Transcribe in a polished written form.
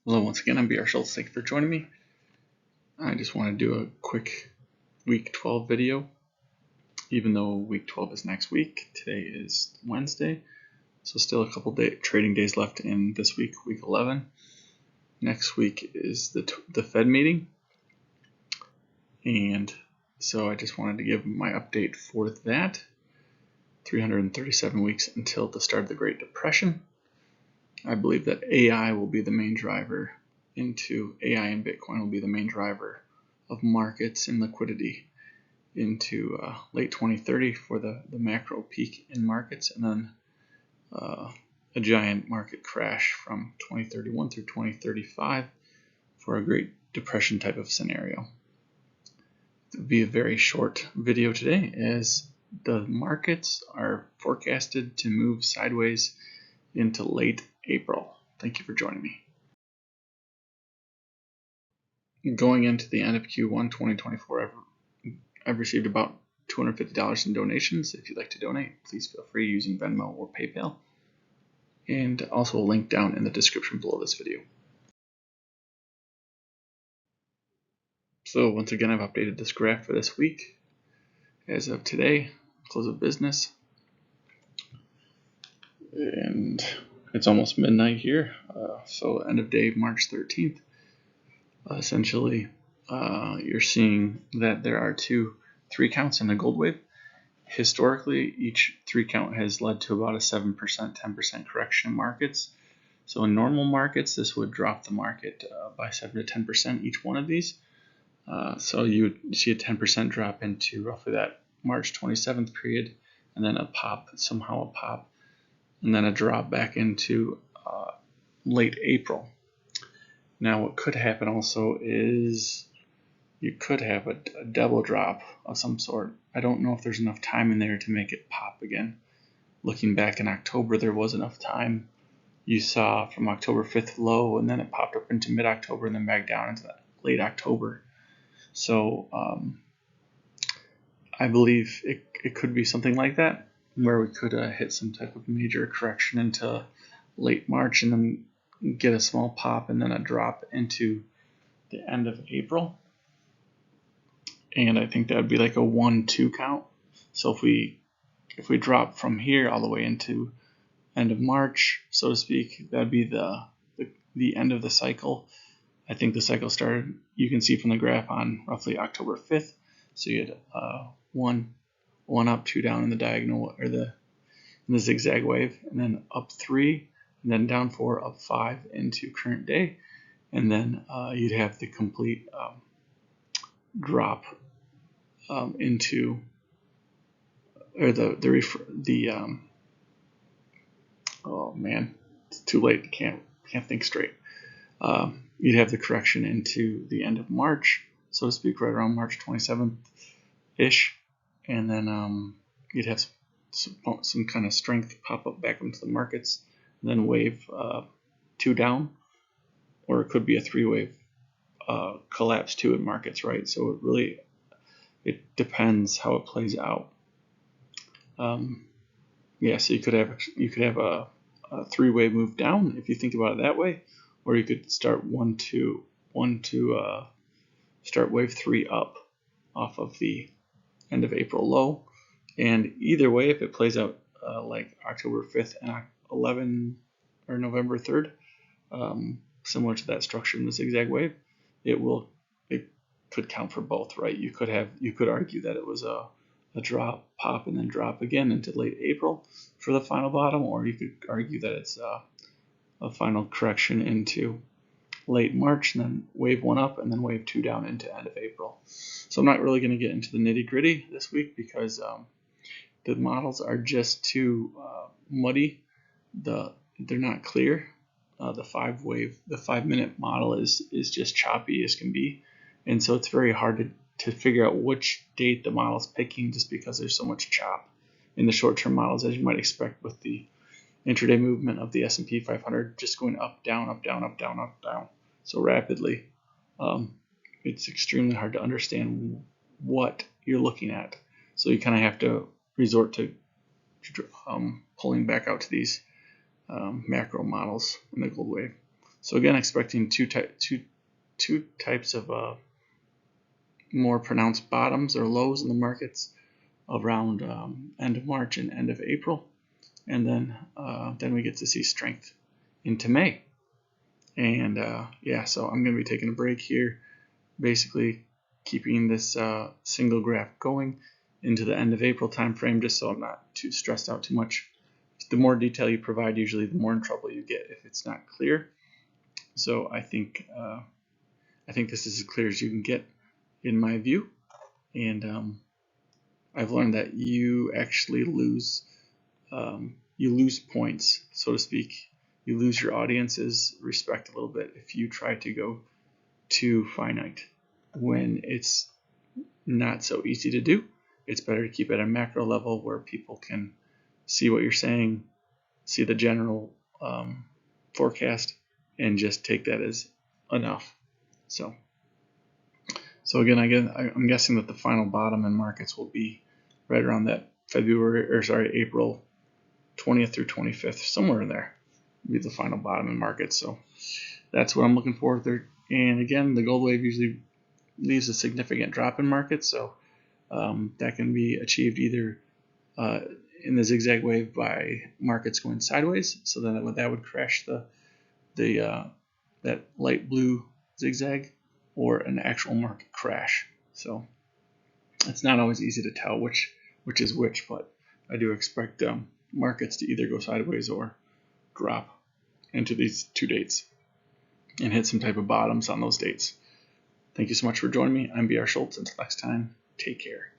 Hello, once again, I'm B.R. Schultz. Thank you for joining me. I just want to do a quick Week 12 video. Even though Week 12 is next week, today is Wednesday, so still a couple trading days left in this week, Week 11. Next week is the Fed meeting, and so I just wanted to give my update for that. 337 weeks until the start of the Great Depression. I believe that AI will be the main driver AI and Bitcoin will be the main driver of markets and liquidity into late 2030 for the macro peak in markets, and then a giant market crash from 2031 through 2035 for a Great Depression type of scenario. It will be a very short video today, as the markets are forecasted to move sideways into late April. Thank you for joining me. Going into the end of Q1 2024, I've received about $250 in donations. If you'd like to donate, please feel free using Venmo or PayPal. And also a link down in the description below this video. So once again, I've updated this graph for this week. As of today, close of business. And it's almost midnight here. So end of day, March 13th. Essentially, you're seeing that there are 3 counts in the gold wave. Historically, each 3 count has led to about a 7%, 10% correction in markets. So in normal markets, this would drop the market by 7 to 10% each one of these. So you would see a 10% drop into roughly that March 27th period, and then a pop, and then a drop back into late April. Now what could happen also is you could have a double drop of some sort. I don't know if there's enough time in there to make it pop again. Looking back in October, there was enough time. You saw from October 5th low, and then it popped up into mid-October and then back down into late October. So I believe it could be something like that, where we could hit some type of major correction into late March and then get a small pop and then a drop into the end of April. And I think that would be like a 1-2 count. So if we drop from here all the way into end of March, so to speak, that would be the end of the cycle. I think the cycle started, you can see from the graph, on roughly October 5th. So you had one up, 2 down in the diagonal, or in the zigzag wave, and then up 3, and then down 4, up 5 into current day, and then you'd have the complete drop into, or oh man, it's too late. Can't think straight. You'd have the correction into the end of March, so to speak, right around March 27th ish, and then you'd have some kind of strength pop up back into the markets, and then wave 2 down, or it could be a 3-wave collapse too in markets, right? So it depends how it plays out. So you could have a 3-wave move down if you think about it that way, or you could start start wave 3 up off of the end of April low. And either way, if it plays out like October 5th and 11 or November 3rd, similar to that structure in the zigzag wave, it could count for both, right? You could argue that it was a drop, pop, and then drop again into late April for the final bottom, or you could argue that it's a final correction into late March, and then wave 1 up, and then wave 2 down into end of April. So I'm not really going to get into the nitty-gritty this week because the models are just too muddy. They're not clear. The 5-minute model is just choppy as can be, and so it's very hard to figure out which date the model's picking, just because there's so much chop in the short-term models, as you might expect with the intraday movement of the SP500 just going up, down, up, down, up, down, up, down so rapidly. It's extremely hard to understand what you're looking at. So you kind of have to resort to pulling back out to these macro models in the gold wave. So again, expecting two types of more pronounced bottoms or lows in the markets around end of March and end of April, and then we get to see strength into May. And yeah, so I'm going to be taking a break here, basically keeping this single graph going into the end of April timeframe, just so I'm not too stressed out too much. The more detail you provide, usually the more in trouble you get if it's not clear. So I think this is as clear as you can get in my view, and I've learned that you actually lose points, so to speak. You lose your audience's respect a little bit if you try to go too finite when it's not so easy to do. It's better to keep it at a macro level where people can see what you're saying, see the general forecast, and just take that as enough. So again, I'm guessing that the final bottom in markets will be right around that April 20th through 25th, somewhere in there will be the final bottom in markets. So that's what I'm looking for there. And again, the gold wave usually leaves a significant drop in markets, so that can be achieved either in the zigzag wave by markets going sideways. So then that would crash that light blue zigzag, or an actual market crash. So it's not always easy to tell which is which, but I do expect markets to either go sideways or drop into these two dates and hit some type of bottoms on those dates. Thank you so much for joining me. I'm B.R. Schultz. Until next time, take care.